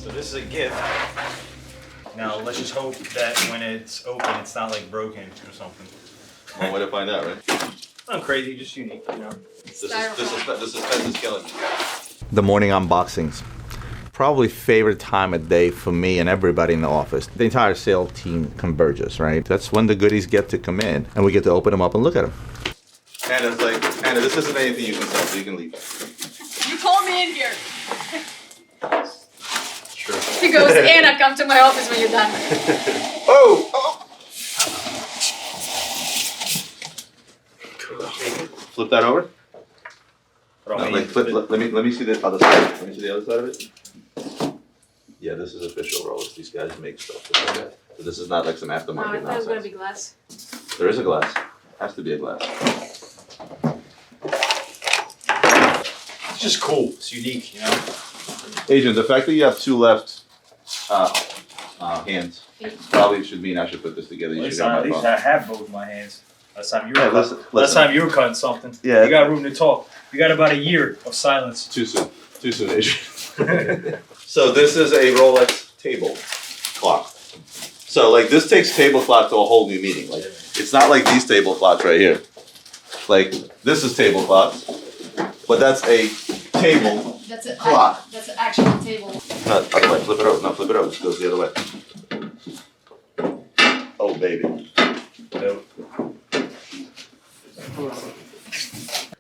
So this is a gift. Now let's just hope that when it's open, it's not like broken or something. One way to find out, right? Not crazy, just unique, you know. The suspense is killing me. The morning unboxings. Probably favorite time of day for me and everybody in the office. The entire sales team converges, right? That's when the goodies get to come in and we get to open them up and look at them. Anna's like, Anna, this isn't anything you can sell, so you can leave. You called me in here. Sure. He goes, Anna, come to my office when you're done. Oh! Flip that over. No, like let me see the other side. Let me see the other side of it. Yeah, this is official Rolex. These guys make stuff. So this is not like some aftermarket I thought it was nonsense. gonna be glass. There is a glass. Has to be a glass. It's just cool. It's unique, you know. Adrian, the fact that you have two left hands probably should mean I should put this together. You should have At my least phone. I have both my hands. Last time you were, listen. last time you were cutting something. Yeah. You got room to talk. You got about a year of silence. Too soon. Too soon, Adrian. So this is a Rolex table clock. So like this takes table clock to a whole new meaning. Like it's not like these table clocks right here. Like this is table clocks, but that's a table That's an clock. That's an actual table. No, other way. Flip it over. No, flip it over. It goes the other way. Oh baby. Nope.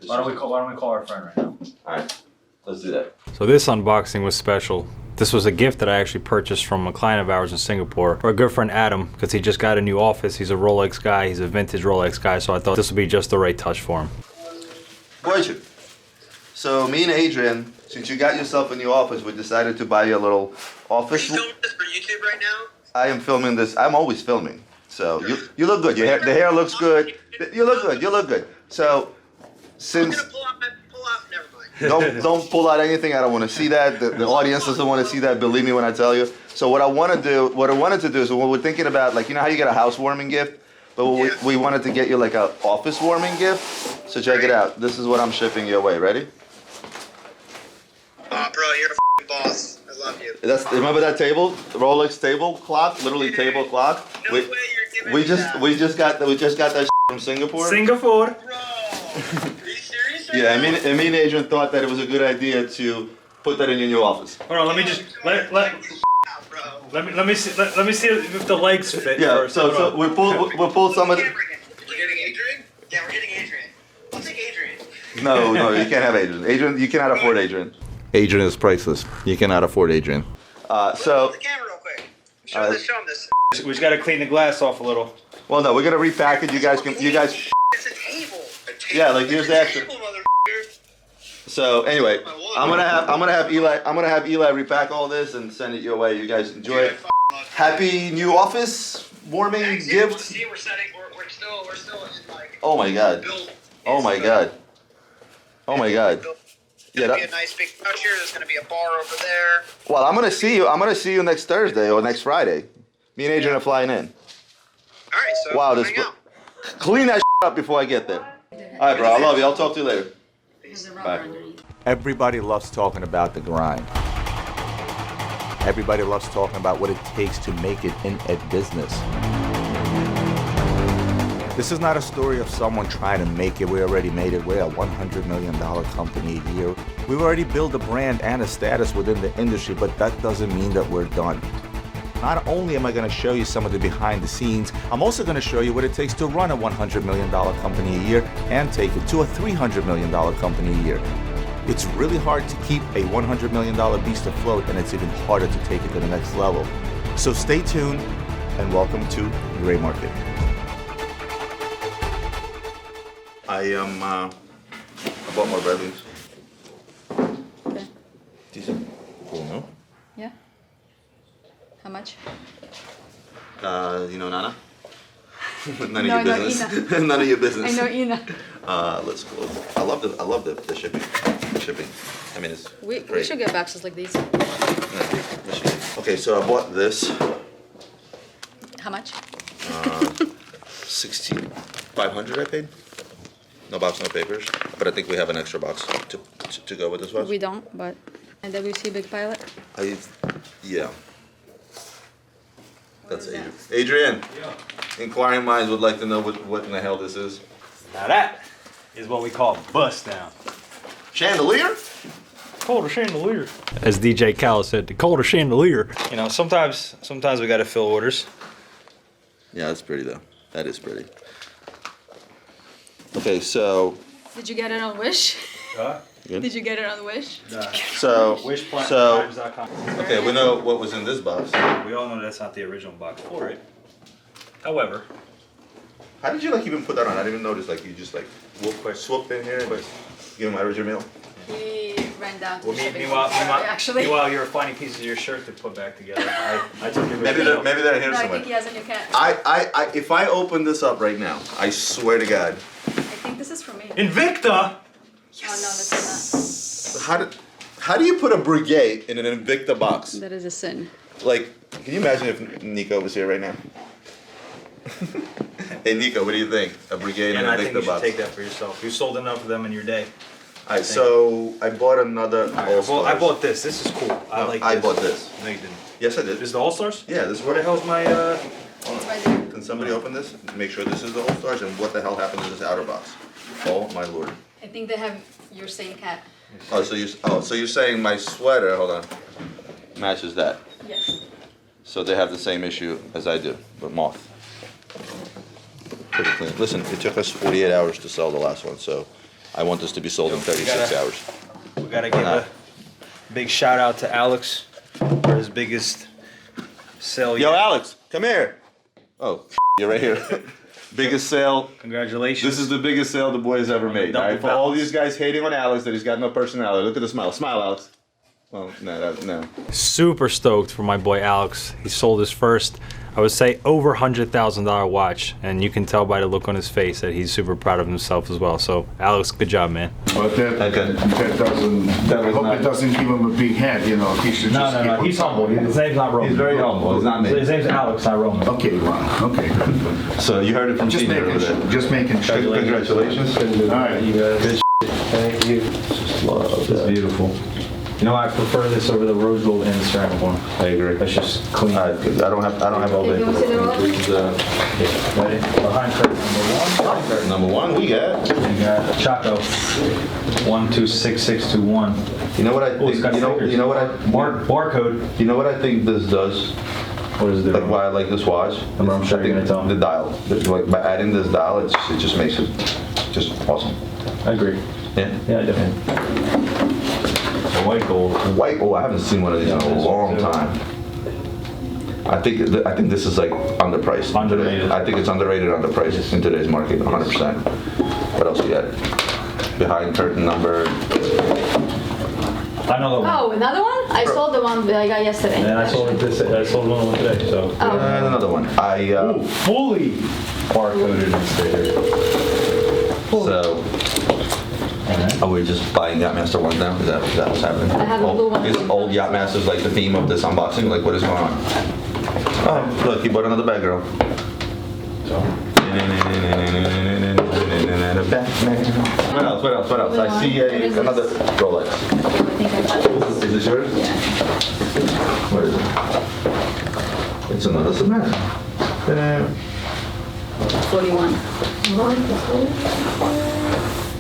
Why don't we call our friend right now? All right, let's do that. So this unboxing was special. This was a gift that I actually purchased from a client of ours in Singapore for a good friend Adam, because he just got a new office. He's a Rolex guy. He's a vintage Rolex guy. So I thought this would be just the right touch for him. Gorgeous. So me and Adrian, since you got yourself a new office, we decided to buy you a little office. Are you filming this for YouTube right now? I am filming this. I'm always filming. So you look good. Your hair, the hair looks good. You look good. You look good. So since I'm gonna pull out. Never mind. don't pull out anything. I don't want to see that. The audience doesn't want to see that. Believe me when I tell you. So what I wanted to do is when we're thinking about, like, you know how you get a housewarming gift, but we wanted to get you like a office warming gift. So check it out. This is what I'm shipping your way. Ready? Aw, bro, you're a f***ing boss. I love you. Remember that table, the Rolex table clock, literally table clock. No way you're giving We me just that. we just got that from Singapore. Singapore. Bro, are you serious right Yeah, now? I mean, Adrian thought that it was a good idea to put that in your new office. Hold on. Let me just Out, bro. let me see if the legs fit Yeah, first. so we pulled some of the. We're getting Adrian? Yeah, we're getting Adrian. I'll take Adrian. No, you can't have Adrian. Adrian, you cannot afford Adrian. Adrian is priceless. You cannot afford Adrian. Hold the camera real quick. Show him this. We just gotta clean the glass off a little. Well, no, we're gonna repackage. You guys. It's a table. Yeah, like here's the extra. Table, motherfucker. So anyway, I'm gonna have Eli repack all this and send it your way. You guys enjoy it. Happy new office warming Thanks, yeah, gift. we'll see, we're still in like. Oh my god. build- Oh my god. Oh my god. There's Yeah. gonna be a nice big couch here. There's gonna be a bar over there. Well, I'm gonna see you next Thursday or next Friday. Me and Adrian are flying in. All right, so Wow, hang out. clean that up before I get there. All right, bro. I love you. I'll talk to you later. There's a Bye. rubber underneath. Everybody loves talking about the grind. Everybody loves talking about what it takes to make it in a business. This is not a story of someone trying to make it. We already made it. We're a $100 million company a year. We've already built a brand and a status within the industry, but that doesn't mean that we're done. Not only am I going to show you some of the behind the scenes, I'm also going to show you what it takes to run a $100 million company a year and take it to a $300 million company a year. It's really hard to keep a $100 million beast afloat, and it's even harder to take it to the next level. So stay tuned and welcome to Gray Market. I bought more red leaves. Okay. Decent. Cool, no? Yeah. How much? You know Nana? None No, of I your know business. Ina. None of your business. I know Ina. Let's go. I love the shipping. The shipping. I mean, it's We great. should get boxes like these. Yeah, the shipping. Okay, so I bought this. How much? 1,600 I paid. No box, no papers. But I think we have an extra box to go with this one. We don't, but. And then we see Big Pilot. Yeah. What That's is Adrian. that? Adrian, Yeah. inquiring minds would like to know what in the hell this is. Now that is what we call bust down. Chandelier? Colder chandelier. As DJ Cal said, the colder chandelier. You know, sometimes we gotta fill orders. Yeah, that's pretty though. That is pretty. Okay, so Did you get it on Wish? good. Did you get it on Wish? So Wishplatinumtimes.com. okay, we know what was in this box. We all know that's not the original box for it. However, How did you like even put that on? I didn't even notice. Like you just like swooped in here and give him my Richard Mille. He ran down to well, the shipping meanwhile, actually. meanwhile, you were finding pieces of your shirt to put back together. I took your Maybe they're here No, I somewhere. think he has a new cat. I if I open this up right now, I swear to God. I think this is for me. Invicta. Oh no, this is How do you put a Brigade in an Invicta box? not. That is a sin. Like, can you imagine if Nico was here right now? Hey Nico, what do you think? A Brigade And in I an think you Invicta should box? take that for yourself. You sold enough of them in your day. Alright, so I bought another All Stars. I bought this. This is cool. I like this. I bought this. No, you didn't. Yes, I did. This is the All Stars? Yeah, this is Where the hell's my It's right there. Can somebody open this? Make sure this is the All Stars, and what the hell happened to this outer box? Oh my lord. I think they have your same cat. So you're saying my sweater, hold on, matches that. Yes. So they have the same issue as I do, but moth. Pretty clean. Listen, it took us 48 hours to sell the last one, so I want this to be sold in 36 hours. We gotta give a big shout out to Alex for his biggest sale Yo, yet. Alex, come here. Oh, you're right here. Biggest sale. Congratulations. This is the biggest sale the boy has ever made. All right, for all these guys hating on Alex that he's got no personality, look at the smile. Smile, Alex. Well, no. Super stoked for my boy Alex. He sold his first, I would say, over $100,000 watch, and you can tell by the look on his face that he's super proud of himself as well. So, Alex, good job, man. But that doesn't. I hope it doesn't give him a big head. You know, he should just keep He's humble. His name's not Roman. He's very humble. It's not me. His name's Alex, not Roman. Okay, Ron. Okay. So you heard it from Just Tina over making there. sure. Just making sure. Congratulations. All right. You guys. Thank you. It's beautiful. You know, I prefer this over the rose gold and the ceramic one. I agree. That's just clean. I don't have all Hey, you want to see the Rolex? This is, Ready? Behind curtain number one. number one, we got. You got Chaco. 126621. You know what I Oh, it's think? got stickers. You know what I? Barcode. You know what I think this does? What is it? Like why I like this watch? I'm sure I you're think gonna tell me. the dial. Like by adding this dial, it just makes it just awesome. I agree. Yeah. Yeah, definitely. The white gold. White. Oh, I haven't seen one of these in a long time. I think this is like underpriced. Underrated. I think it's underrated, underpriced in today's market, 100%. What else you got? Behind curtain number. I know the one. Oh, another one? I sold the one that I got yesterday. And I sold one today, so. And another one. Ooh, fully barcoded and sticker. So. Are we just buying Yachtmaster ones now? Is that what's happening? I have a blue one. Is old Yachtmaster's like the theme of this unboxing? Like what is going on? Oh, look, he bought another bag, girl. What else? I see another Rolex. I think I got it. Is this yours? Yeah. What is it? It's another Submariner. 41.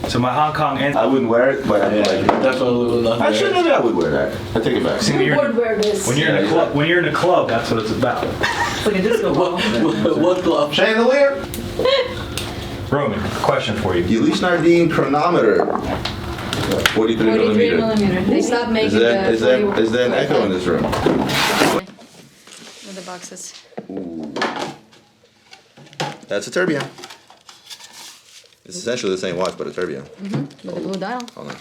So my Hong Kong I wouldn't wear it, but I mean, like, Definitely will not. actually maybe I would wear that. I take it back. See, Who would wear this? when you're in a club, that's what it's about. Like a disco ball. What glove? Chandelier. Roman, question for you. Ulysse Nardine chronometer. 43 43 millimeter. millimeter. They stopped making the Is there an echo in this room? With the boxes. That's a tourbillon. It's essentially the same watch, but a tourbillon. With the blue dial. Hold on.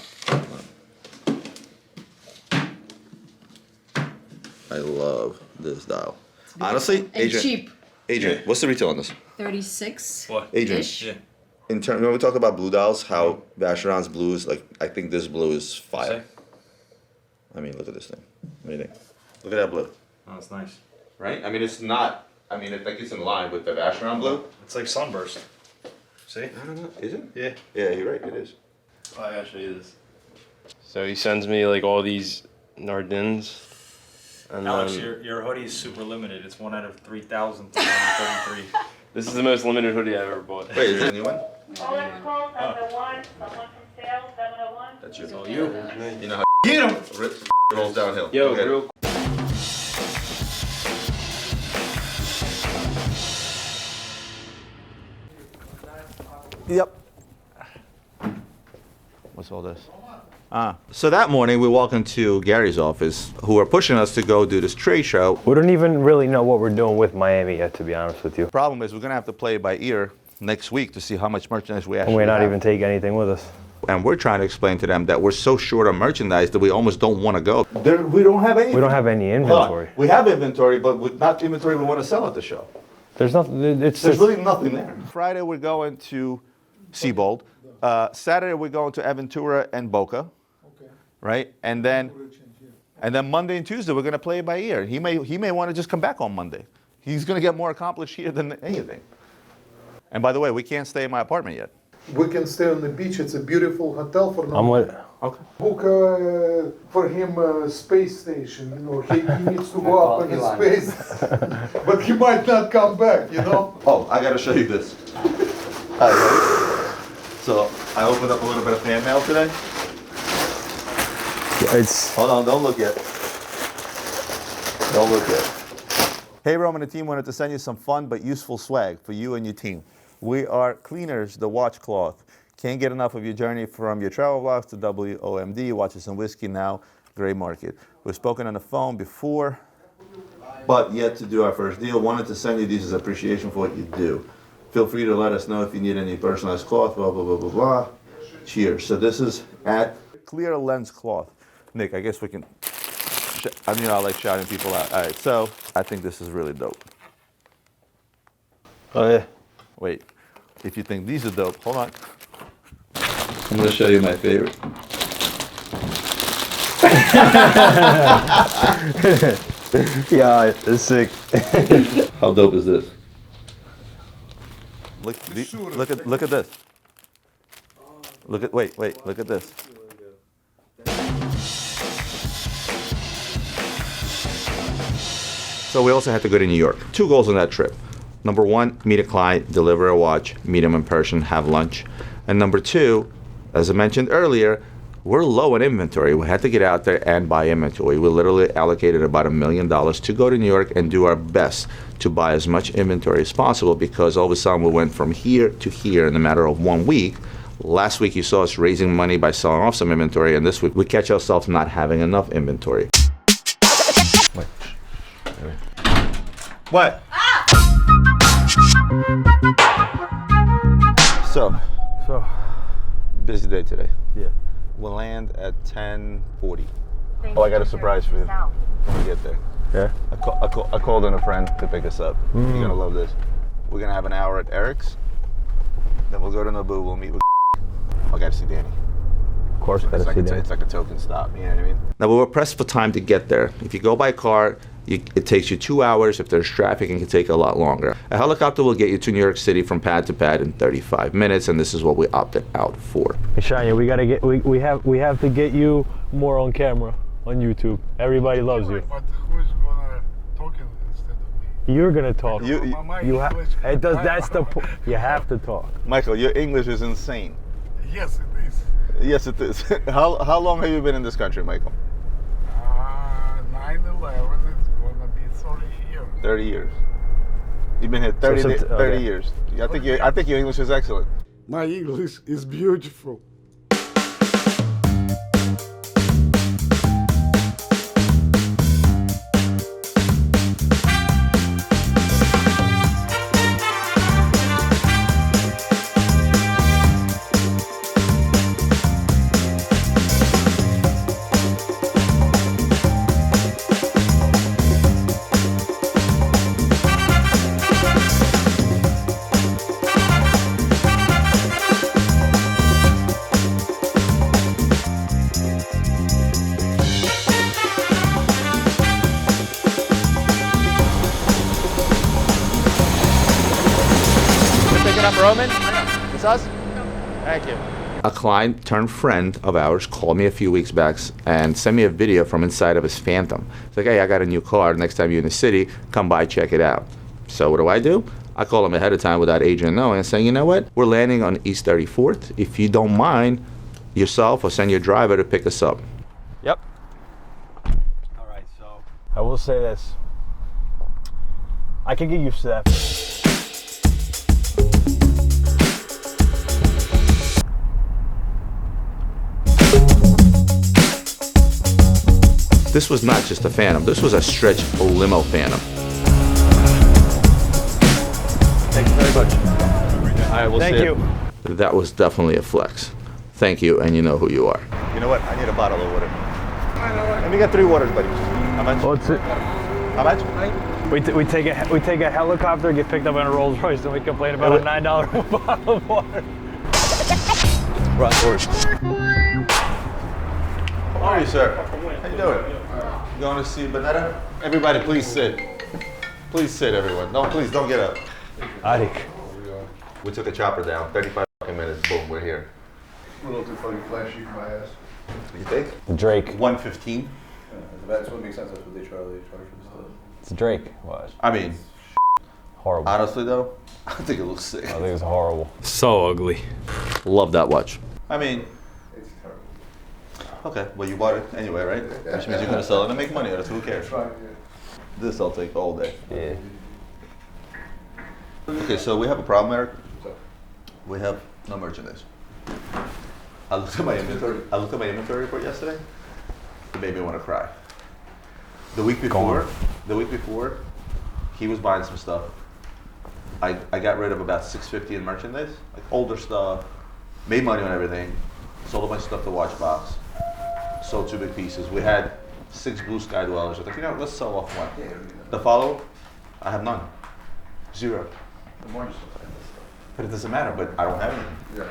I love this dial. Honestly, And Adrian. cheap. Adrian, what's the retail on this? 36. What? Adrian, Ish. Yeah. in terms when we talk about blue dials, how Vacheron's blue is like, I think this blue is fire. I mean, look at this thing. What do you think? Look at that blue. Oh, that's nice. Right? I mean, it's not. I mean, I think it's in line with the Vacheron blue. It's like sunburst. See? I don't know. Is it? Yeah. Yeah, you're right. It is. Oh, actually is. So he sends me like all these Nardins. And Alex, then your hoodie is super limited. It's 1 out of 3,333. this is the most limited hoodie I've ever bought. Wait, is it a new one? Rolex call number 1, someone from sales, 701. That's you. Oh, you. You know how get him rolls downhill. Yo, Okay. real Yep. What's all this? So that morning we walk into Gary's office, who are pushing us to go do this trade show. We don't even really know what we're doing with Miami yet, to be honest with you. Problem is we're gonna have to play it by ear next week to see how much merchandise we actually And we're not have. even taking anything with us. And we're trying to explain to them that we're so short on merchandise that we almost don't want to go. We don't have any. We don't have any inventory. We have inventory, but not inventory we want to sell at the show. There's nothing. There's really nothing there. Friday we're going to Seabold. Saturday we're going to Aventura and Boca. Okay. Right, and then Monday and Tuesday we're going to play it by ear. He may want to just come back on Monday. He's going to get more accomplished here than anything. And by the way, we can't stay in my apartment yet. We can stay on the beach. It's a beautiful hotel for now. I'm with. Okay. Book for him a space station. You know, he needs to go up in space, but he might not come back. You know. Oh, I got to show you this. All right, ready? So I opened up a little bit of fan mail today. It's. Hold on, don't look yet. Don't look yet. Hey, Roman and the team wanted to send you some fun but useful swag for you and your team. We are Cleaners, the watch cloth. Can't get enough of your journey from your travel vlogs to WOMD, Watches and Whiskey now, Gray Market. We've spoken on the phone before, but yet to do our first deal. Wanted to send you these as appreciation for what you do. Feel free to let us know if you need any personalized cloth, blah, blah, blah, blah, blah. Cheers. So this is at Clear Lens Cloth. Nick, I guess we can, I like shouting people out. All right, so I think this is really dope. Oh yeah. Wait, if you think these are dope, hold on. I'm gonna show you my favorite. Yeah, it's sick. How dope is this? Look at this. Wait, look at this. So we also had to go to New York. 2 goals on that trip. Number 1, meet a client, deliver a watch, meet him in person, have lunch. And number 2, as I mentioned earlier, we're low on inventory. We had to get out there and buy inventory. We literally allocated about $1 million to go to New York and do our best to buy as much inventory as possible, because all of a sudden we went from here to here in a matter of 1 week. Last week you saw us raising money by selling off some inventory, and this week we catch ourselves not having enough inventory. Wait. What? So, busy day today. Yeah. We'll land at 10:40. Oh, I got a surprise for you when we get there. Yeah. I called in a friend to pick us up. You're gonna love this. We're gonna have an hour at Eric's. Then we'll go to Naboo. We'll meet with. I gotta see Danny. Of course, gotta see Danny. It's like a token stop. You know what I mean? Now we were pressed for time to get there. If you go by car, it takes you 2 hours. If there's traffic, it can take a lot longer. A helicopter will get you to New York City from pad to pad in 35 minutes, and this is what we opted out for. Hey, Shania, we have to get you more on camera on YouTube. Everybody loves you. But who's gonna talk instead of me? You're gonna talk. That's the point. You have to talk. Michael, your English is insane. Yes, it is. Yes, it is. How long have you been in this country, Michael? 9/11. It's gonna be 30 years. 30 years. You've been here 30 years. I think your English is excellent. My English is beautiful. Roman? It's us? Thank you. A client turned friend of ours called me a few weeks back and sent me a video from inside of his Phantom. It's like, hey, I got a new car. Next time you're in the city, come by, check it out. So what do? I call him ahead of time without Adrian knowing and saying, you know what? We're landing on East 34th. If you don't mind, yourself or send your driver to pick us up. Yep. All right, so I will say this. I can get used to that. This was not just a Phantom. This was a stretch limo Phantom. Thank you very much. All right, we'll Thank see you. That was definitely a flex. Thank you, and you know who you are. You know what? I need a bottle of water. Let me get 3 waters, buddy. How much? What's it? How much? We take a helicopter, get picked up in a Rolls Royce, and we complain about a $9 bottle of water. Right, How are you, sir? How you doing? You going to see Bonetta? Everybody, please sit. Please sit, everyone. No, please don't get up. Arik. We took a chopper down. 35 minutes. Boom, we're here. A little too fucking flashy for my ass. You think? Drake. 115. That's what makes sense. That's what they charge for this stuff. It's Drake. What? I mean, Horrible. honestly though, I think it looks sick. I think it's horrible. So ugly. Love that watch. I mean, It's terrible. okay, well you bought it anyway, right? Which means you're gonna sell it and make money out of it. Who cares? Right, This I'll take all day. Yeah. Okay, so we have a problem, Eric. We have no merchandise. I looked at my inventory report yesterday. It made me want to cry. The week before, he was buying some stuff. I got rid of about $650 in merchandise, like older stuff. Made money on everything. Sold a bunch of stuff to Watchbox. Sold 2 big pieces. We had 6 Blue Sky Dwellers. I was like, you know, let's sell off 1. The follow, I have none. 0. But it doesn't matter, but I don't have anything. Yeah.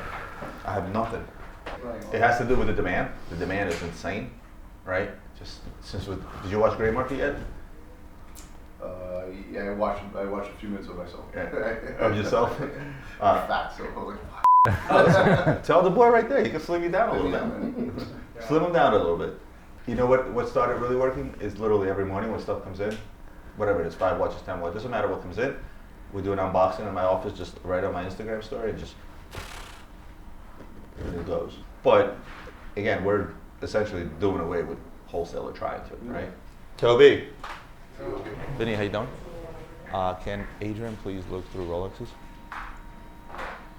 I have nothing. It has to do with the demand. The demand is insane, right? Just since did you watch Gray Market yet? Yeah, I watched a few minutes of myself. Of yourself? Fat, so I was like, Tell the boy right there, he can slim you down a little bit. Slim him down a little bit. You know what started really working is literally every morning when stuff comes in, whatever it is, 5 watches, 10 watches, doesn't matter what comes in. We do an unboxing in my office, just right on my Instagram story, and just it goes. But again, we're essentially doing away with wholesale or trying to, right? Toby. Vinny, how you doing? Can Adrian please look through Rolexes?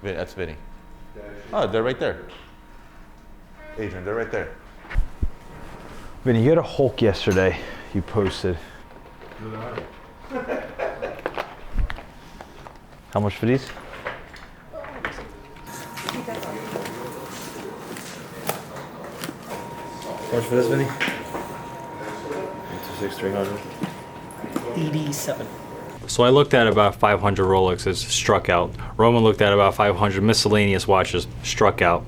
That's Vinny. Oh, they're right there. Adrian, they're right there. Vinny, you had a Hulk yesterday. You posted. How much for these? How much for this, Vinny? 300. 87. So I looked at about 500 Rolexes, struck out. Roman looked at about 500 miscellaneous watches, struck out.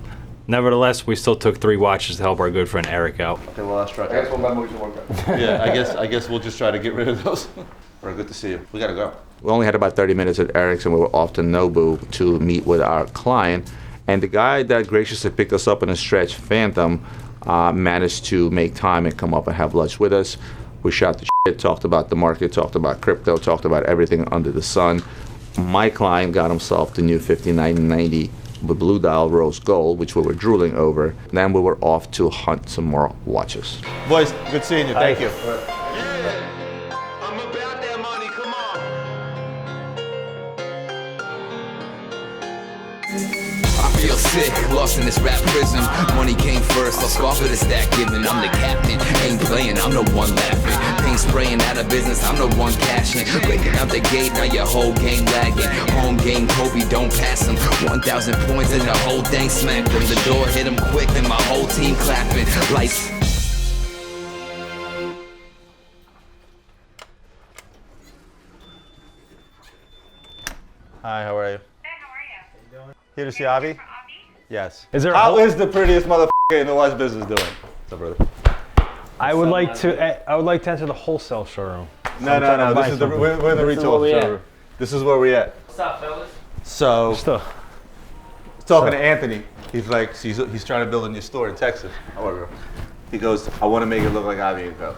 Nevertheless, we still took 3 watches to help our good friend Eric out. Okay, well, I'll struck I guess we'll memo to work out. Yeah, I guess we'll just try to get rid of those. Very good to see you. We gotta go. We only had about 30 minutes at Eric's, and we were off to Nobu to meet with our client. And the guy that graciously picked us up in a stretch Phantom managed to make time and come up and have lunch with us. We shot the shit, talked about the market, talked about crypto, talked about everything under the sun. My client got himself the new 5990 with blue dial rose gold, which we were drooling over. Then we were off to hunt some more watches. Boys, good seeing you. Thank you. I'm about that money, come on. I feel sick, lost in this rap prison. Money came first, I'll scoff at the stack given. I'm the captain, ain't playing, I'm the one laughing. Pain spraying out of business, I'm the one cashing. Breaking out the gate, now your whole game lagging. Home game, Kobe, don't pass him. 1,000 points and the whole thing smacked him. The door hit him quick and my whole team clapping. Lights. Hi, how are you? Hey, how are you? Here to see Avi? For Avi? Yes. Is there a How Hulk? is the prettiest motherfucker in the watch business doing? What's up, brother? I would like to enter the wholesale showroom. No. This is we're in the retail showroom. This is where we at. What's up, fellas? So Stuff. Talking to Anthony, he's like, he's trying to build a new store in Texas. However, he goes, I want to make it look like Avi Co.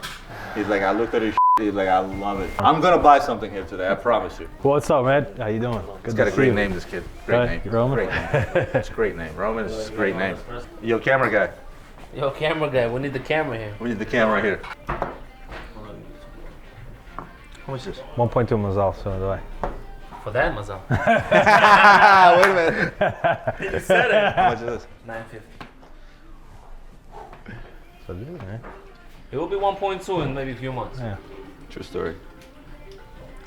He's like, I looked at his he's like, I love it. I'm gonna buy something here today, I promise you. What's up, man? How you doing? He's got a great name, this kid. Great name. Roman? Great name. It's a great name. Roman is a great name. Yo, camera guy. Yo, camera guy, we need the camera here. We need the camera here. How much is this? 1.2 Mazal, so do I. For that, Mazal. Wait a minute. You said it. How much is this? $950. So it is, man. It will be 1.2 in maybe a few months. Yeah. True story.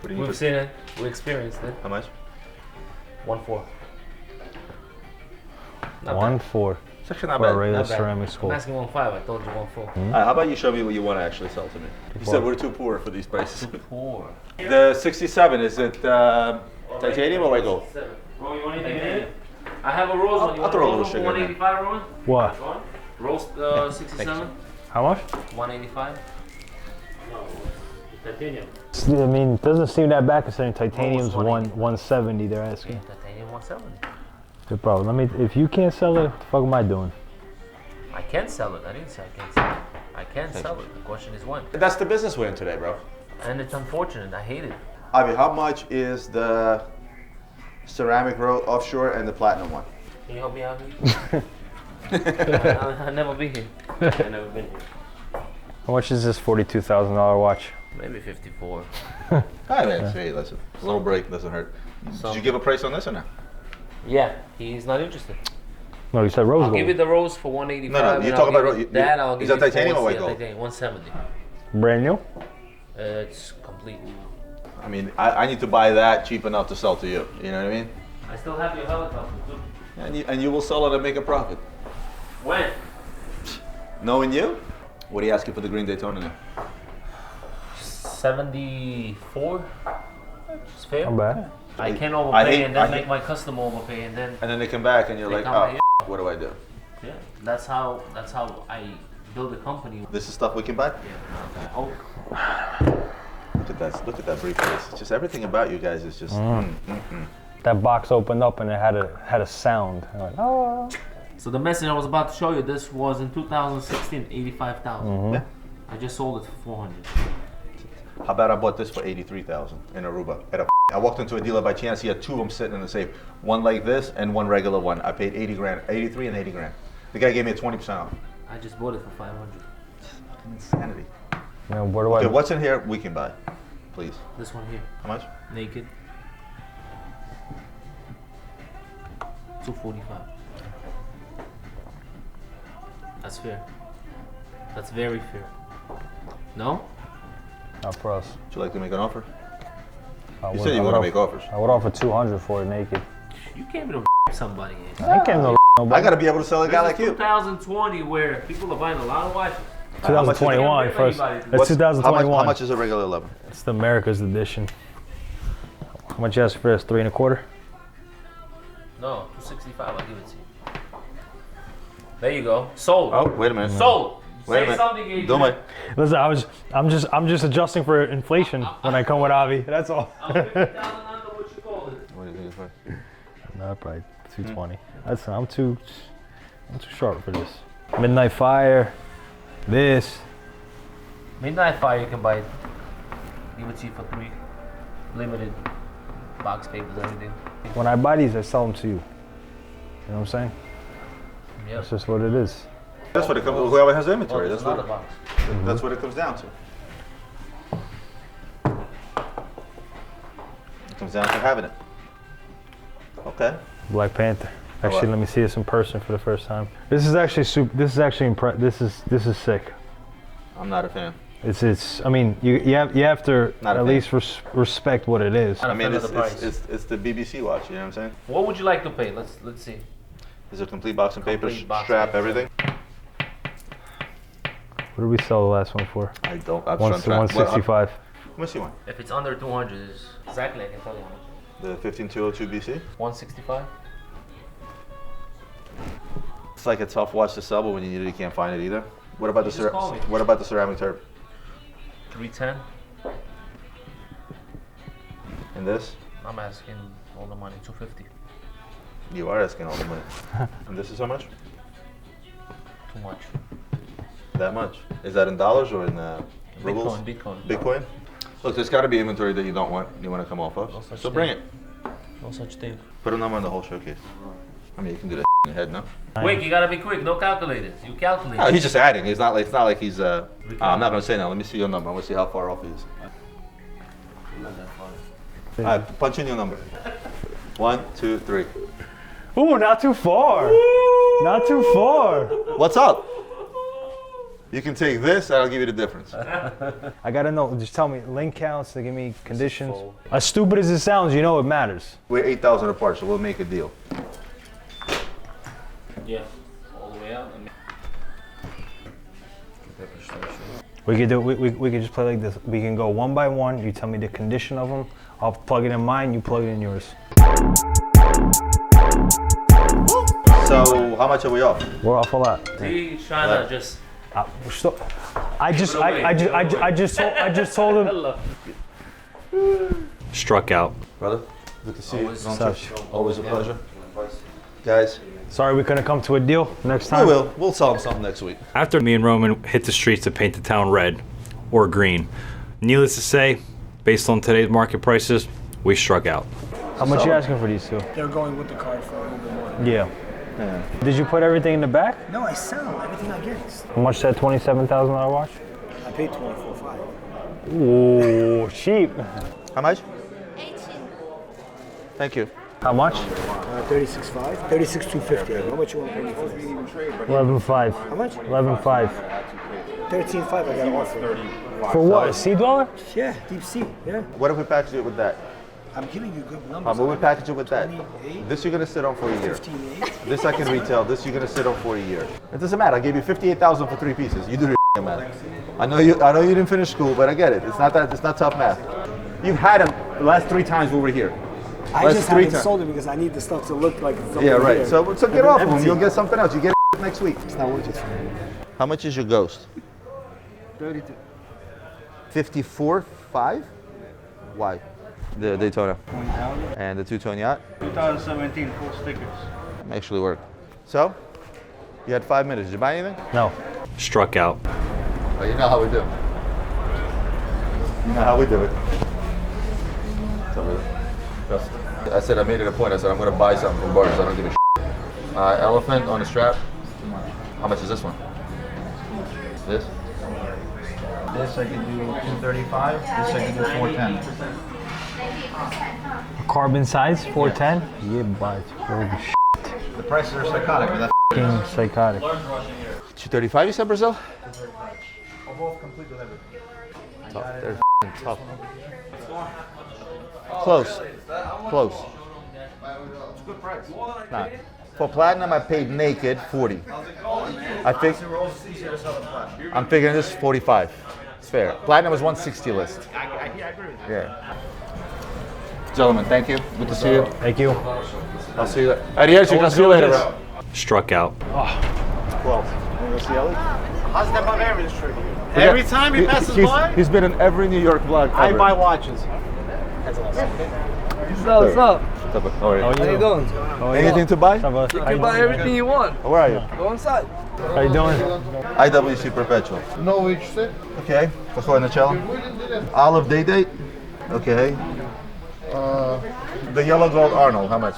What do you We've seen it. We experienced it. How much? 1.4. 1.4. It's actually not For a bad. regular Not bad. ceramic school. I'm asking 1.5. I told you 1.4. How about you show me what you want to actually sell to me? You said we're too poor for these prices. Poor. The 67, is it titanium or white gold? Roman, you want anything? I have a rose one. You I'll want throw a a little rose sugar one? in there. 185, Roman? What? Rose 67? How much? 185? Titanium. I mean, it doesn't seem that bad considering titanium's 170 they're asking. Titanium 170. Good problem. If you can't sell it, what the fuck am I doing? I can sell it. I didn't say I can't sell it. I can sell it. The question is when. That's the business we're in today, bro. And it's unfortunate. I hate it. Avi, how much is the ceramic offshore and the platinum one? Can you help me out here? I've never been here. I've never been here. How much is this $42,000 watch? Maybe 54. Hi, man. Hey, listen. A little break doesn't hurt. Did you give a price on this or not? Yeah, he's not interested. No, you said rose I'll gold. give you the rose for 185. No, you're talking about that. I'll give is that you titanium or white yeah, gold? Titanium, 170. Brand new? It's complete. I mean, I need to buy that cheap enough to sell to you. You know what I mean? I still have your helicopter too. And you will sell it and make a profit. When? Knowing you? What are you asking for the green Daytona now? 74. It's fair. Not bad. I can overpay and then make my customer overpay and then. And then they come back and you're like, oh, what do I do? Yeah, that's how I build a company. This is stuff we can buy. Yeah. Oh. Look at that briefcase. It's just everything about you guys is just. That box opened up and it had a sound. I'm like, oh. So the message I was about to show you, this was in 2016, 85,000. Yeah. I just sold it for 400. How about I bought this for 83,000 in Aruba? I walked into a dealer by chance. He had two of them sitting in the safe. One like this and one regular one. I paid 80 grand, 83 and 80 grand. The guy gave me a 20% off. I just bought it for 500. Insanity. You know, where do I? Okay, what's in here we can buy, please? This one here. How much? Naked. 245. That's fair. That's very fair. No? Not for us. Would you like to make an offer? I You would- said you I want would to make offers. I would offer 200 for it naked. You came to somebody. I came to nobody. I got to be able to sell a guy like you. 2020 where people are buying a lot of watches. 2021 first. That's 2021. How much is a regular 11? It's the America's edition. How much you ask for this? 3 1/4? No, 265. I'll give it to you. There you go. Sold. Oh, wait a minute. Sold. Wait a Say minute. something, Adrian. Don't wait. Listen, I'm just adjusting for inflation when I come with Avi. That's all. I'm 50,000 under what you called it. What do you think it's worth? No, probably 220. That's I'm too sharp for this. Midnight Fire. This. Midnight Fire, you can buy it. Give it to you for 3. Limited. Box papers, everything. When I buy these, I sell them to you. You know what I'm saying? Yeah. That's just what it is. That's what it comes. Whoever has the inventory. There's That's another what. box. That's what it comes down to. It comes down to having it. Okay. Black Panther. Actually, let me see this in person for the first time. This is actually This is actually this is sick. I'm not a fan. It's. I mean, you have to Not a at fan. least respect what it is. I mean, Not a fan of the it's the BBC watch. You know what I'm saying? What would you like to pay? Let's see. Is it a complete box and paper, Complete box strap, paper. everything? What did we sell the last one for? I don't. I'm trying. 165. Let me see one. If it's under 200, is exactly I can tell you how much. The 15202 BC. 165. It's like a tough watch to sell, but when you need it, you can't find it either. What about You just call me. What about the ceramic turb? 310. And this? I'm asking all the money. 250. You are asking all the money. And this is how much? Too much. That much? Is that in dollars or in rubles? Bitcoin. Bitcoin? Look, there's got to be inventory that you don't want. You want to come off of. No such So bring it. thing. No such thing. Put a number on the whole showcase. I mean, you can do that in your head, no? Quick, you gotta be quick. No calculators. You calculate. No, he's just adding. It's not like he's. I'm not gonna say now. Let me see your number. I want to see how far off he is. Not that far. All right, punch in your number. 1, 2, 3. Ooh, not too far. Not too far. What's up? You can take this, and I'll give you the difference. I gotta know. Just tell me link counts. They give me conditions. As stupid as it sounds, you know it matters. We're 8,000 apart, so we'll make a deal. Yeah. All the way out. We could do. We could just play like this. We can go one by one. You tell me the condition of them. I'll plug it in mine. You plug it in yours. So how much are we off? We're off a lot. He's trying to just. I just told him. Struck out. Brother, good to see you. Always Such. Always a pleasure. Guys, Sorry we couldn't come to a deal next time. we will. We'll solve something next week. After me and Roman hit the streets to paint the town red or green, needless to say, based on today's market prices, we struck out. How much you asking for these two? They're going with the card for a little bit more. Yeah. Did you put everything in the back? No, I sell everything I get. How much that $27,000 watch? I paid $24,500. Ooh, cheap. How much? 18. Thank you. How much? $36,500. $36,250. How much you want to pay me for this? 11.5. How much? 11.5. $13,500 I got an offer. For what? A sea dweller? Yeah, deep sea. Yeah. What if we package it with that? I'm giving you good numbers. What if we package it with that? 28, This you're gonna sit on for a year. 15.8. This I can retail. This you're gonna sit on for a year. It doesn't matter. I gave you 58,000 for 3 pieces. You do the math. I know you didn't finish school, but I get it. It's not tough math. You've had them the last 3 times we were here. I just haven't sold it because I need the stuff to look like it's Yeah, right. here. So get off of them. You'll get something else. You get it next week. It's not worth it. How much is your Ghost? 32. 54.5? Why? The Daytona. 20,000. And the two-tone yacht? 2017 full stickers. Actually work. So, you had 5 minutes. Did you buy anything? No. Struck out. Oh, you know how we do. You know how we do it. I said I made it a point. I said I'm going to buy something from Barnes. I don't give a shit. Elephant on a strap. How much is this one? This? This I can do 235. This I can do 410. Carbon size, 410? Yeah, but holy shit. The prices are psychotic, but that's Fucking psychotic. 235 you said, Brazil? I'm both complete with everything. Tough. They're tough. Close. Close. It's a good price. Nah. For platinum, I paid naked 40. I'm figuring this is 45. It's fair. Platinum was 160 list. I agree with that. Yeah. Gentlemen, thank you. Good to see you. Thank you. I'll see you later. Adios, I'll see you later, bro. Struck out. 12. Want to go see Ellie? How's that my average trip? Every time he passes by, He's been in every New York vlog I ever. buy watches. That's awesome. What's up? How are you? How you doing? Anything to buy? You can buy everything you want. Where are you? Go inside. How you doing? IWC Perpetual. No HC. Okay. Какой начало? Olive Day Date. Okay. The yellow gold Arnold, how much?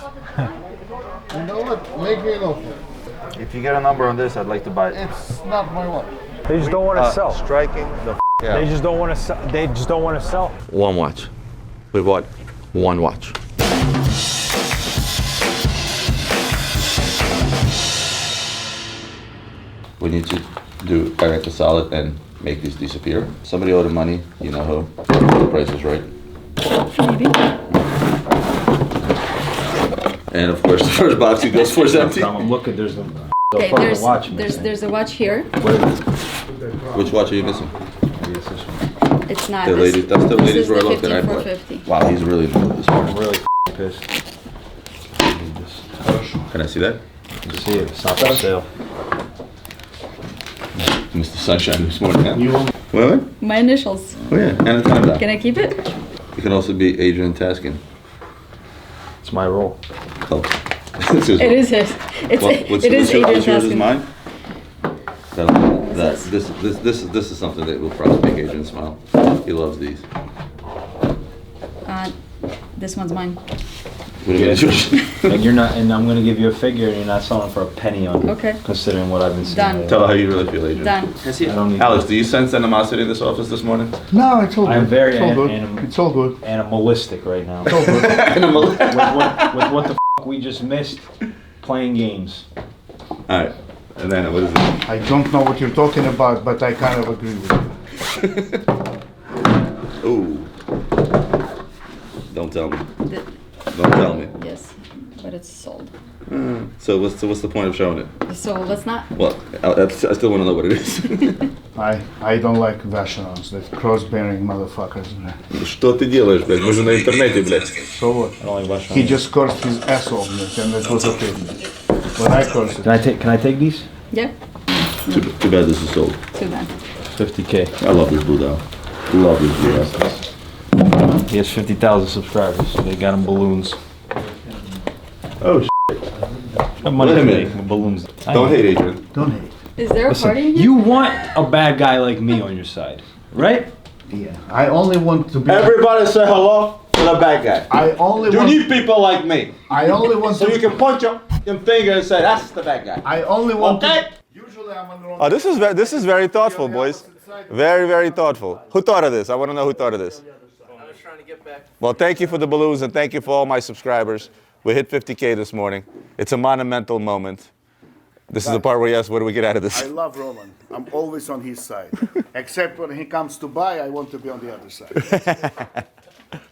You know what? Make me an offer. If you get a number on this, I'd like to buy it. It's not my watch. They just don't want to sell. Striking the yeah. They just don't want to sell. They just don't want to sell. One watch. We bought one watch. We need to do Eric a solid and make these disappear. Somebody owed him money, you know who. The price is right. And of course, the first box he goes for is empty. I'm looking. There's a Okay, there's a watch here. Which watch are you missing? It's not. The lady, that's the this ladies is the Rolex that I bought. 15450. Wow, he's really in the mood this morning. I'm really pissed. Can I see that? You see it. It's not for sale. Mr. Sunshine this morning, huh? What? My initials. Oh yeah, and a time down. Can I keep it? You can also be Adrian Taskin. It's my role. Cool. It's his It one. is his. It's, What's it is yours? Adrian's Yours is asking. mine? This is something that will probably make Adrian smile. He loves these. This one's mine. What do you mean it's yours? And you're not, and I'm gonna give you a figure, and you're not selling for a penny on it. Okay. Considering what I've been seeing. Done. Tell her how you really feel, Adrian. Done. I don't need Alex, do you sense animosity in this office this morning? No, it's all good. I'm very it's all good. It's all good. animalistic right now. It's all good. with what the f we just missed playing games. Alright, and then what is it? I don't know what you're talking about, but I kind of agree with you. Ooh. Don't tell me. The- Don't tell me. Yes, but it's sold. So what's the point of showing it? So let's not. Well, I still want to know what it is. I don't like Vacherons, that cross-bearing motherfuckers. Что ты делаешь, блядь? Мы же на интернете, блядь. So what? I don't like Vacherons. He just cursed his ass off, and that was okay. But I cursed it. Can I take these? Yeah. Too bad this is sold. Too bad. 50K. I love this blue dial. Love this blue dial. He has 50,000 subscribers. So they got him balloons. Oh, Money Wait a to minute. make with balloons. Don't hate Adrian. Don't hate. Is there a Listen, party in here? you want a bad guy like me on your side, right? Yeah. I only want to be. Everybody say hello to the bad guy. I only You want. need people like me. I only want So to. you can point your finger and say, that's the bad guy. I only want. Okay? Usually I'm on the wrong. Oh, this is very thoughtful, boys. Very, very thoughtful. Who thought of this? I want to know who thought of this. I was trying to get back. Well, thank you for the balloons and thank you for all my subscribers. We hit 50K this morning. It's a monumental moment. This is the part where you ask, what do we get out of this? I love Roman. I'm always on his side. Except when he comes to buy, I want to be on the other side.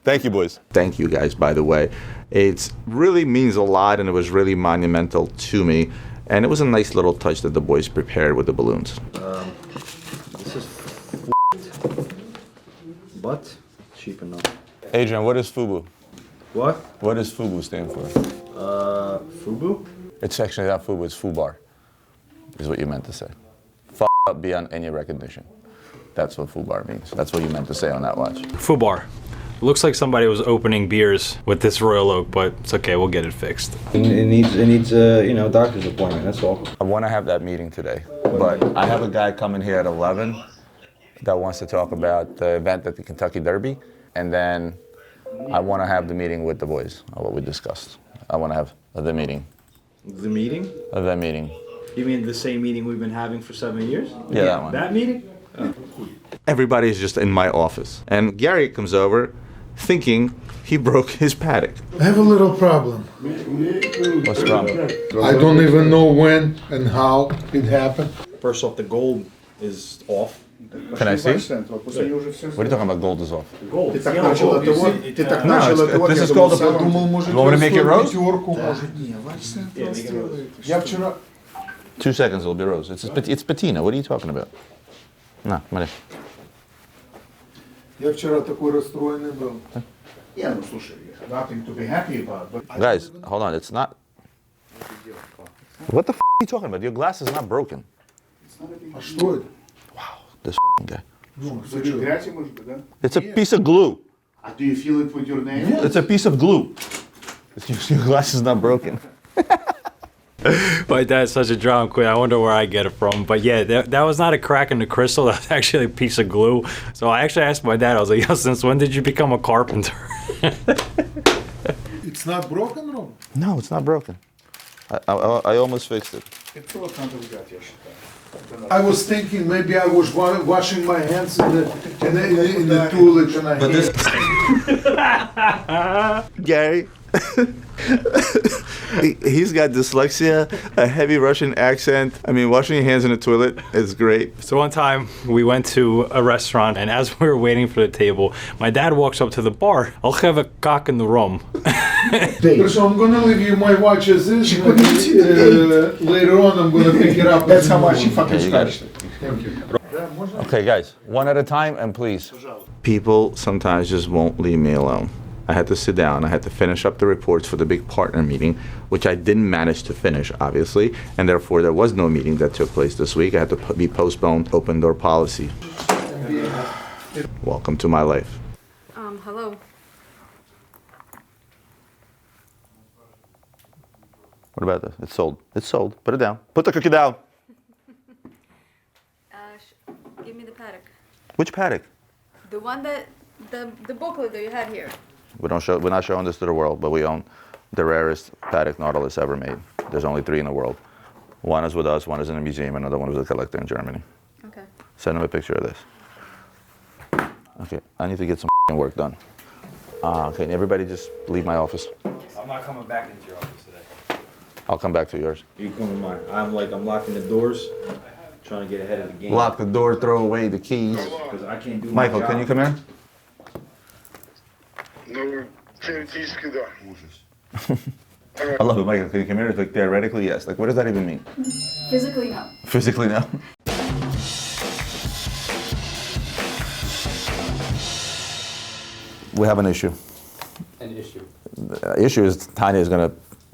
Thank you, boys. Thank you, guys, by the way. It really means a lot, and it was really monumental to me. And it was a nice little touch that the boys prepared with the balloons. This is but cheap enough. Adrian, what is FUBU? What? What does FUBU stand for? Fubu? It's actually not FUBU, it's FUBAR, is what you meant to say. F up beyond any recognition. That's what FUBAR means. That's what you meant to say on that watch. Fubar. Looks like somebody was opening beers with this Royal Oak, but it's okay, we'll get it fixed. It needs you know, doctor's appointment, that's all. I want to have that meeting today, but I have a guy coming here at 11 that wants to talk about the event at the Kentucky Derby, and then I want to have the meeting with the boys, what we discussed. I want to have the meeting. The meeting? The meeting. You mean the same meeting we've been having for 7 years? Yeah, that one. That meeting? Oh. Everybody's just in my office, and Gary comes over thinking he broke his paddock. I have a little problem. What's the problem? I don't even know when and how it happened. First off, the gold is off. Can I see? What are you talking about? Gold is off. Gold. Ти так начала теорію. Ти так начала теорію. This is called a... Может, You want me to make it rose? Я вчера... 2 seconds, it'll be rose. It's patina. What are you talking about? No, money. Я вчера такой расстроенный был. Yeah, ну слушай, nothing to be happy about, but... Guys, hold on. It's not... What the f*** are you talking about? Your glass is not broken. А что это? This guy. Ну, Грязь может быть, да? It's a piece of glue. Do you feel it with your nail? It's a piece of glue. Your glass is not broken. My dad's such a drama queen. I wonder where I get it from. But yeah, that was not a crack in the crystal. That was actually a piece of glue. So I actually asked my dad, I was like, yo, since when did you become a carpenter? It's not broken, Rob? No, it's not broken. I almost fixed it. I was thinking maybe I was washing my hands in the toilet and I hit. Gary, he's got dyslexia, a heavy Russian accent. I mean, washing your hands in the toilet is great. So one time we went to a restaurant, and as we were waiting for the table, my dad walks up to the bar. I'll have a cock in the room. So I'm gonna leave you my watch as is. Later on, I'm gonna pick it up. That's how much you fucking scratched it. Thank you. Okay, guys, one at a time, and please. People sometimes just won't leave me alone. I had to sit down. I had to finish up the reports for the big partner meeting, which I didn't manage to finish, obviously, and therefore there was no meeting that took place this week. I had to be postponed. Open door policy. Welcome to my life. Hello. What about this? It's sold. It's sold. Put it down. Put the cookie down. Give me the paddock. Which paddock? The one that, the booklet that you had here. We're not showing this to the world, but we own the rarest paddock Nautilus ever made. There's only 3 in the world. One is with us, one is in a museum, another one is a collector in Germany. Okay. Send him a picture of this. Okay, I need to get some work done. Okay, everybody just leave my office. I'm not coming back into your office today. I'll come back to yours. You come to mine. I'm locking the doors, trying to get ahead of the game. Lock the door, throw away the keys. Because I can't do Michael, my can you come here? No, theoретически, да. I love it, Michael. Can you come here? It's like theoretically, yes. Like, what does that even mean? Physically, no. Physically, no. We have an issue. An issue. The issue is Tanya is gonna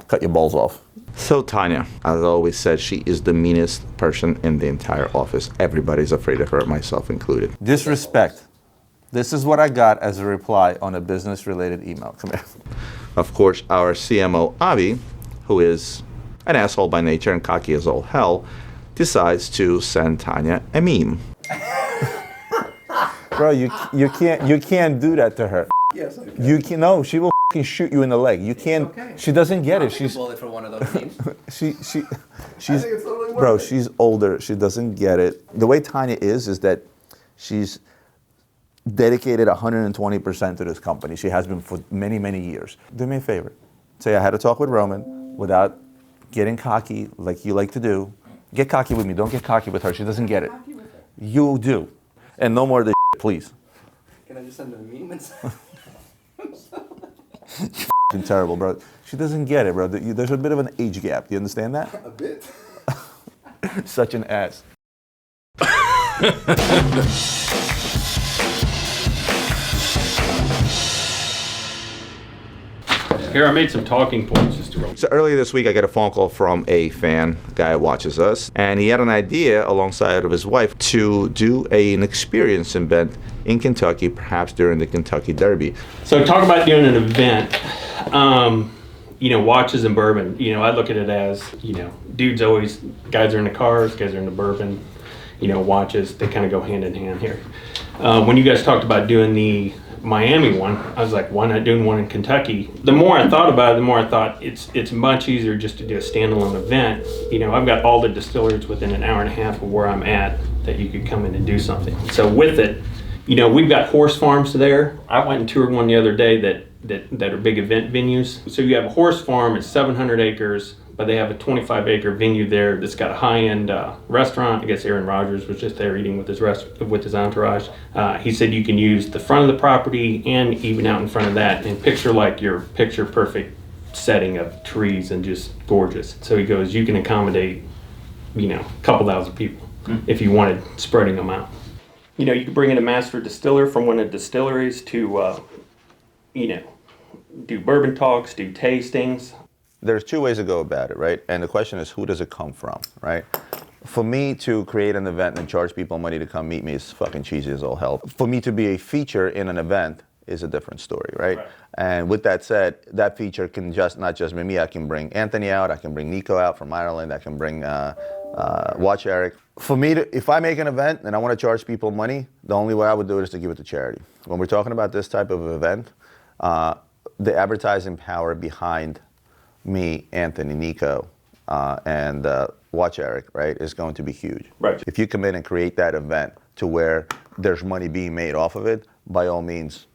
cut your balls off. So Tanya, as I always said, she is the meanest person in the entire office. Everybody's afraid of her, myself included. Disrespect. This is what I got as a reply on a business-related email. Come here. Of course, our CMO, Avi, who is an asshole by nature and cocky as all hell, decides to send Tanya a meme. Bro, you can't do that to her. Yes, I can. You can no, she will fucking shoot you in the leg. You can't. Okay. She doesn't get I'll it. take She's a bullet for one of those memes. she's I think it's totally worth bro. it. She's older. She doesn't get it. The way Tanya is that she's dedicated 120% to this company. She has been for many, many years. Do me a favor. Say I had to talk with Roman without getting cocky like you like to do. Get cocky with me. Don't get cocky with her. She doesn't get it. You do. And no more of this shit, please. Can I just send her a meme and You're terrible, bro. She doesn't get it, bro. There's a bit of an age gap. Do you understand that? a bit? Such an ass. Here, I made some talking points just to roll. So earlier this week, I got a phone call from a fan, guy who watches us, and he had an idea alongside of his wife to do an experience event in Kentucky, perhaps during the Kentucky Derby. So talk about doing an event, watches and bourbon. I look at it as, dudes always, guys are in the cars, guys are in the bourbon, watches, they kind of go hand in hand here. When you guys talked about doing the Miami one, I was like, why not doing one in Kentucky? The more I thought about it, the more I thought it's much easier just to do a standalone event. I've got all the distilleries within an hour and a half of where I'm at that you could come in and do something. So with it, we've got horse farms there. I went and toured one the other day that are big event venues. So you have a horse farm, it's 700 acres, but they have a 25-acre venue there that's got a high-end restaurant. I guess Aaron Rodgers was just there eating with his entourage. He said you can use the front of the property and even out in front of that and picture like your picture-perfect setting of trees and just gorgeous. So he goes, you can accommodate, a couple thousand people if you wanted spreading them out. You could bring in a master distiller from one of the distilleries to, do bourbon talks, do tastings. There's 2 ways to go about it, right? And the question is, who does it come from, right? For me to create an event and charge people money to come meet me is fucking cheesy as all hell. For me to be a feature in an event is a different story, right? And with that said, that feature can not just be me. I can bring Anthony out, I can bring Nico out from Ireland, I can bring Watch Eric. For me, if I make an event and I want to charge people money, the only way I would do it is to give it to charity. When we're talking about this type of event, the advertising power behind me, Anthony, Nico, and Watch Eric, right, is going to be huge. Right. If you come in and create that event to where there's money being made off of it, by all means,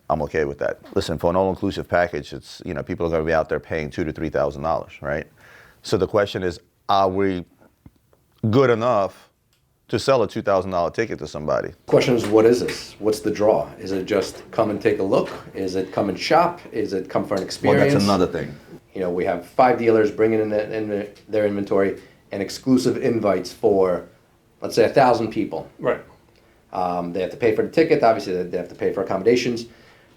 I'm okay with that. Listen, for an all-inclusive package, it's, people are going to be out there paying $2,000 to $3,000, right? So the question is, are we good enough to sell a $2,000 ticket to somebody? Question is, what is this? What's the draw? Is it just come and take a look? Is it come and shop? Is it come for an experience? Well, that's another thing. We have 5 dealers bringing in their inventory and exclusive invites for, let's say, 1,000 people. Right. They have to pay for the ticket. Obviously, they have to pay for accommodations.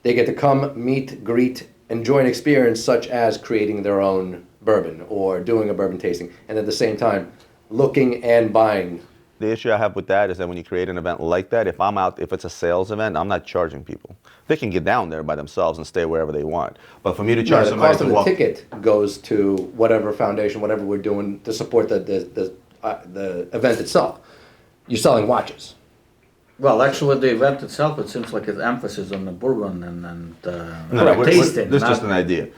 They get to come, meet, greet, enjoy an experience such as creating their own bourbon or doing a bourbon tasting, and at the same time, looking and buying the issue I have with that is that when you create an event like that, if it's a sales event, I'm not charging people. They can get down there by themselves and stay wherever they want. But for me to charge the somebody cost to of the walk, ticket goes to whatever foundation, whatever we're doing to support the event itself. You're selling watches. Well, actually, the event itself, it seems like it's emphasis on the bourbon and tasting. This is just an idea.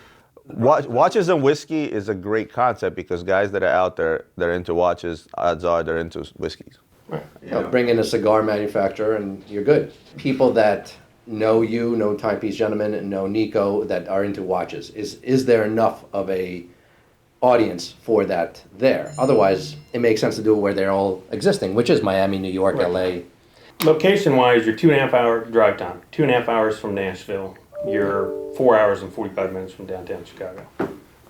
Watches and whiskey is a great concept because guys that are out there, they're into watches, odds are they're into whiskeys. Right. Bring in a cigar manufacturer and you're good. People that know you, know Timepiece Gentlemen, and know Nico that are into watches. Is there enough of a audience for that there? Otherwise, it makes sense to do it where they're all existing, which is Miami, New York, LA. Location-wise, you're 2.5 hour drive time. 2.5 hours from Nashville. You're 4 hours and 45 minutes from downtown Chicago.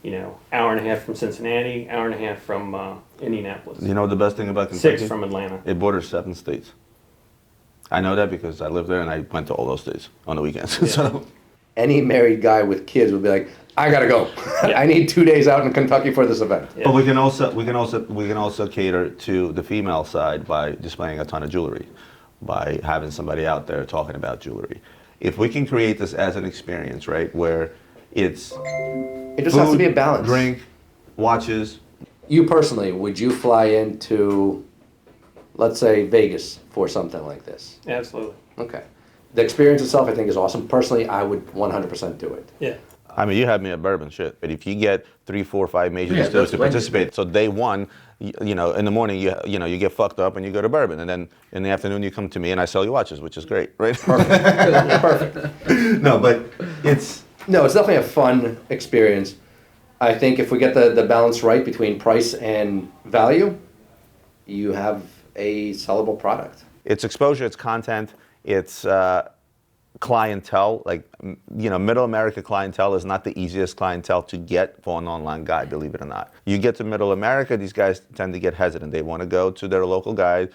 You know, hour and a half from Cincinnati, hour and a half from Indianapolis. You know the best thing about Kentucky? 6 from Atlanta. It borders 7 states. I know that because I lived there and I went to all those states on the weekends. Yeah. So, any married guy with kids would be like, I gotta go. I need 2 days out in Kentucky for this event. but we can also cater to the female side by displaying a ton of jewelry, by having somebody out there talking about jewelry. If we can create this as an experience, right, where it just has to be a balance. Drink, watches. You personally, would you fly into, let's say, Vegas for something like this? Absolutely. Okay. The experience itself, I think, is awesome. Personally, I would 100% do it. Yeah. I mean, you had me at bourbon, shit. But if you get 3, 4, 5 major distillers to participate, so day one, you know, in the morning, you get fucked up and you go to bourbon, and then in the afternoon you come to me and I sell you watches, which is great, right? Perfect. No, but it's definitely a fun experience. I think if we get the balance right between price and value, you have a sellable product. It's exposure, it's content, it's clientele. Like, you know, middle America clientele is not the easiest clientele to get for an online guy, believe it or not. You get to middle America, these guys tend to get hesitant. They want to go to their local guy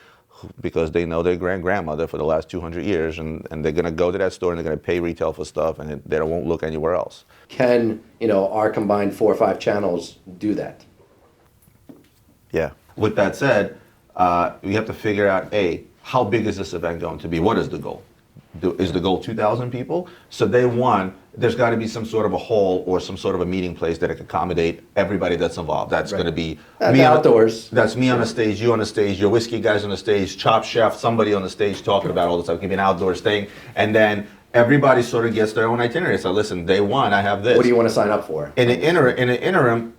because they know their grandmother for the last 200 years, and they're going to go to that store and they're going to pay retail for stuff, and they won't look anywhere else. Can, our combined 4 or 5 channels do that? Yeah. With that said, we have to figure out, how big is this event going to be? What is the goal? Is the goal 2,000 people? So day one, there's got to be some sort of a hall or some sort of a meeting place that can accommodate everybody that's involved. That's going to be me outdoors. That's me on the stage, you on the stage, your whiskey guys on the stage, Chop Chef, somebody on the stage talking about all this stuff. It can be an outdoors thing. And then everybody sort of gets their own itinerary. So listen, day one, I have this. What do you want to sign up for? In the interim,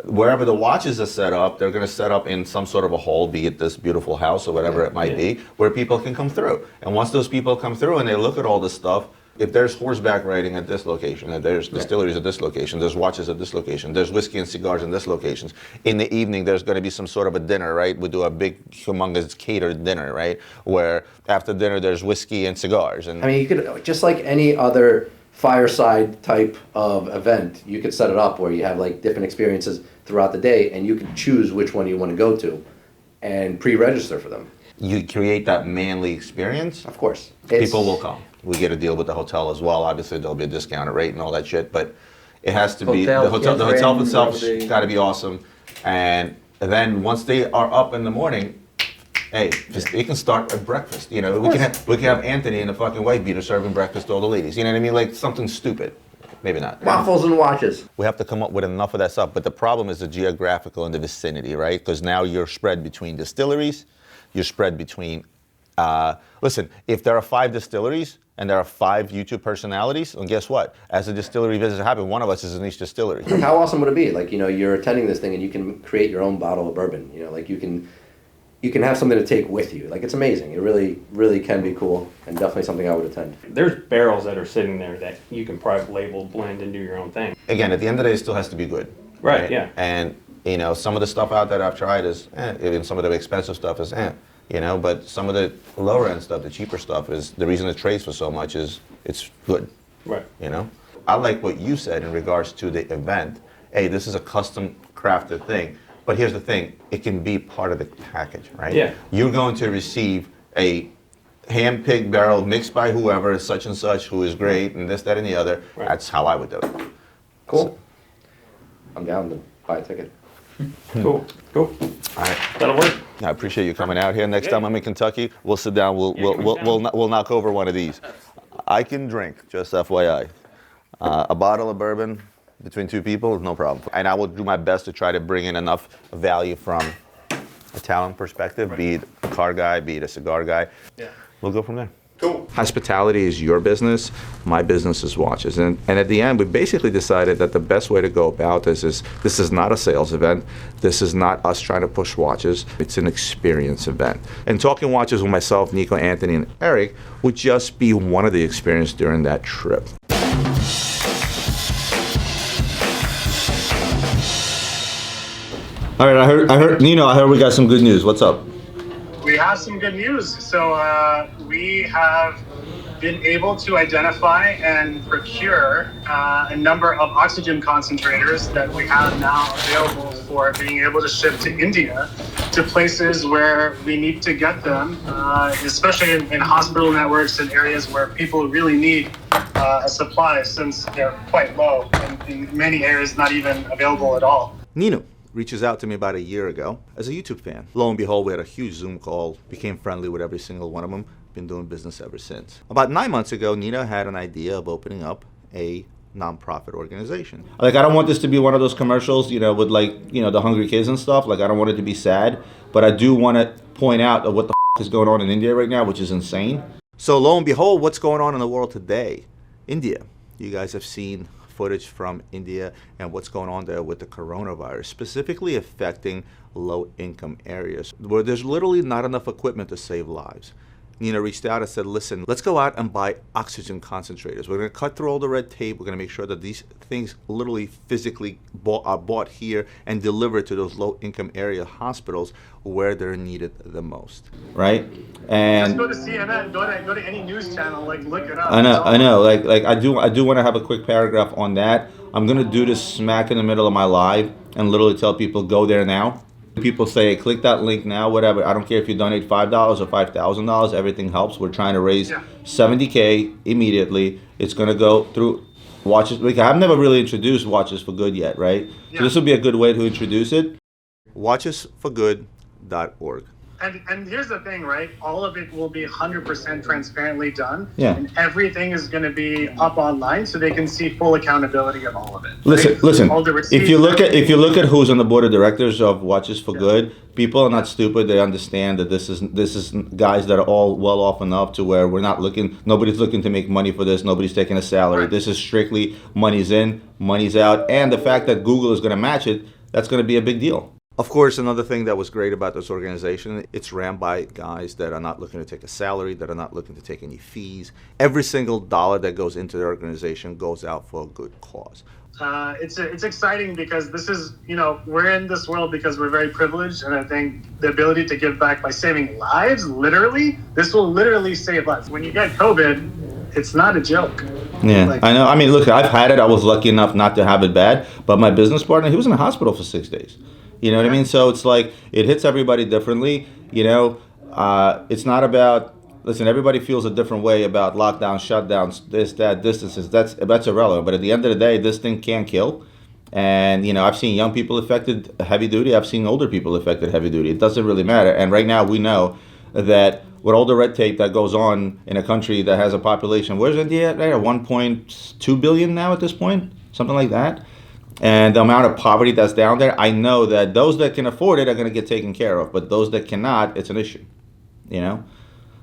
wherever the watches are set up, they're going to set up in some sort of a hall, be it this beautiful house or whatever it might be, where people can come through. And once those people come through and they look at all this stuff, if there's horseback riding at this location, and there's distilleries at this location, there's watches at this location, there's whiskey and cigars in this location. In the evening, there's going to be some sort of a dinner, right? We do a big, humongous catered dinner, right? Where after dinner, there's whiskey and cigars. And I mean, you could, just like any other fireside type of event, you could set it up where you have like different experiences throughout the day, and you can choose which one you want to go to and pre-register for them. You create that manly experience. Of course. People will come. We get a deal with the hotel as well. Obviously, there'll be a discounted rate and all that shit, but it has to be, the hotel itself has got to be awesome. And then once they are up in the morning, you can start at breakfast. We can have Anthony and the fucking wife beater serving breakfast to all the ladies. You know what I mean? Like something stupid. Maybe not. Waffles and watches. We have to come up with enough of that stuff. But the problem is the geographical and the vicinity, right? Because now you're spread between distilleries. You're spread between, listen, if there are 5 distilleries and there are 5 YouTube personalities, and guess what? As a distillery visit happens, one of us is in each distillery. How awesome would it be? Like, you're attending this thing and you can create your own bottle of bourbon. Like you can have something to take with you. Like, it's amazing. It really, really can be cool, and definitely something I would attend. There's barrels that are sitting there that you can private label, blend, and do your own thing. Again, at the end of the day, it still has to be good. Right, yeah. And, some of the stuff out that I've tried is, and some of the expensive stuff is, but some of the lower end stuff, the cheaper stuff is, the reason it trades for so much is it's good. Right. I like what you said in regards to the event. Hey, this is a custom crafted thing. But here's the thing, it can be part of the package, right? Yeah. You're going to receive a hand-picked barrel mixed by whoever, such and such, who is great, and this, that, and the other. Right. That's how I would do it. Cool. I'm down to buy a ticket. Cool. All right. That'll work. I appreciate you coming out here. Next time I'm in Kentucky, we'll sit down. We'll knock over one of these. I can drink, just FYI. A bottle of bourbon between two people, no problem. And I will do my best to try to bring in enough value from a talent perspective, be it a car guy, be it a cigar guy. Yeah. We'll go from there. Cool. Hospitality is your business, my business is watches. And at the end, we basically decided that the best way to go about this is not a sales event. This is not us trying to push watches. It's an experience event. And talking watches with myself, Nico, Anthony, and Eric would just be one of the experiences during that trip. All right, I heard, Nino, I heard we got some good news. What's up? We have some good news. So we have been able to identify and procure a number of oxygen concentrators that we have now available for being able to ship to India, to places where we need to get them, especially in hospital networks and areas where people really need a supply, since they're quite low and in many areas not even available at all. Nino reaches out to me about a year ago as a YouTube fan. Lo and behold, we had a huge Zoom call, became friendly with every single one of them, been doing business ever since. About 9 months ago, Nino had an idea of opening up a nonprofit organization. Like, I don't want this to be one of those commercials, with the hungry kids and stuff. Like, I don't want it to be sad, but I do want to point out what the is going on in India right now, which is insane. So lo and behold, what's going on in the world today? India. You guys have seen footage from India and what's going on there with the coronavirus, specifically affecting low-income areas where there's literally not enough equipment to save lives. Nina reached out and said, listen, let's go out and buy oxygen concentrators. We're going to cut through all the red tape. We're going to make sure that these things literally physically are bought here and delivered to those low-income area hospitals where they're needed the most, right? And just go to CNN, go to any news channel, look it up. I know. Like I do want to have a quick paragraph on that. I'm going to do this smack in the middle of my live and literally tell people, go there now. People say, click that link now, whatever. I don't care if you donate $5 or $5,000. Everything helps. We're trying to raise $70K immediately. It's going to go through watches. Like, I've never really introduced Watches for Good yet, right? Yeah. So this will be a good way to introduce it. Watchesforgood.org. And here's the thing, right? All of it will be 100% transparently done. Yeah. And everything is going to be up online, so they can see full accountability of all of it. Listen. If you look at who's on the board of directors of Watches for Good, people are not stupid. They understand that this is guys that are all well off enough to where nobody's looking to make money for this. Nobody's taking a salary. Right. This is strictly money's in, money's out, and the fact that Google is going to match it, that's going to be a big deal. Of course, another thing that was great about this organization, it's ran by guys that are not looking to take a salary, that are not looking to take any fees. Every single dollar that goes into the organization goes out for a good cause. It's exciting because this is, we're in this world because we're very privileged, and I think the ability to give back by saving lives, this will literally save lives. When you get COVID, it's not a joke. Yeah, I know. I mean, look, I've had it. I was lucky enough not to have it bad, but my business partner, he was in the hospital for 6 days. You know what I mean? So it's like, it hits everybody differently. It's not about, listen, everybody feels a different way about lockdowns, shutdowns, this, that, distances. That's irrelevant. But at the end of the day, this thing can kill. And, I've seen young people affected heavy duty. I've seen older people affected heavy duty. It doesn't really matter. And right now we know that with all the red tape that goes on in a country that has a population, where's India at right? 1.2 billion now at this point? Something like that. And the amount of poverty that's down there, I know that those that can afford it are going to get taken care of, but those that cannot, it's an issue,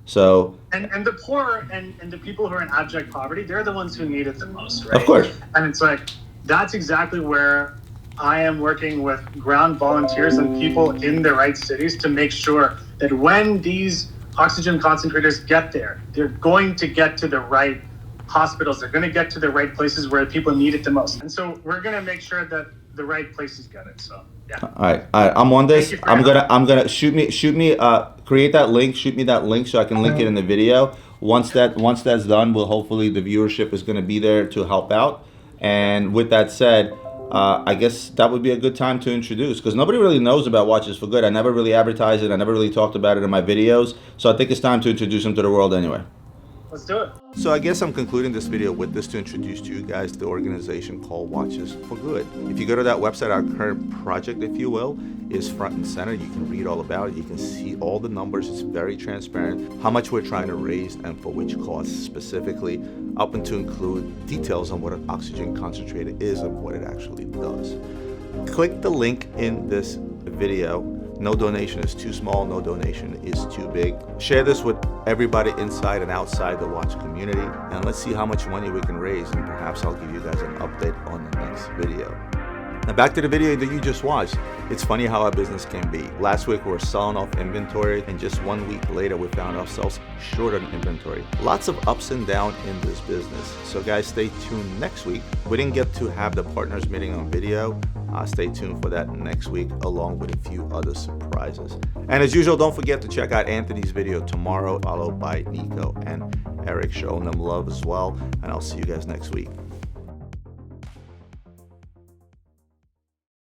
So. And the poor and the people who are in abject poverty, they're the ones who need it the most, right? Of course. And it's like, that's exactly where I am working with ground volunteers and people in the right cities to make sure that when these oxygen concentrators get there, they're going to get to the right hospitals, they're going to get to the right places where people need it the most. And so we're going to make sure that the right places get it. So yeah. All right. I'm on this. I'm gonna shoot me create that link, shoot me that link so I can link it in the video. Once that's done, hopefully the viewership is going to be there to help out. And with that said, I guess that would be a good time to introduce, because nobody really knows about Watches for Good. I never really advertised it. I never really talked about it in my videos. So I think it's time to introduce them to the world anyway. Let's do it. So I guess I'm concluding this video with this to introduce to you guys the organization called Watches for Good. If you go to that website, our current project, if you will, is front and center. You can read all about it. You can see all the numbers. It's very transparent, how much we're trying to raise and for which cause specifically, up and to include details on what an oxygen concentrator is and what it actually does. Click the link in this video. No donation is too small, no donation is too big. Share this with everybody inside and outside the watch community, and let's see how much money we can raise, and perhaps I'll give you guys an update on the next video. Now back to the video that you just watched. It's funny how our business can be. Last week we were selling off inventory, and just 1 week later we found ourselves short on inventory. Lots of ups and downs in this business. So guys, stay tuned next week. We didn't get to have the partners meeting on video. Stay tuned for that next week, along with a few other surprises. And as usual, don't forget to check out Anthony's video tomorrow, followed by Nico and Eric showing them love as well. And I'll see you guys next week.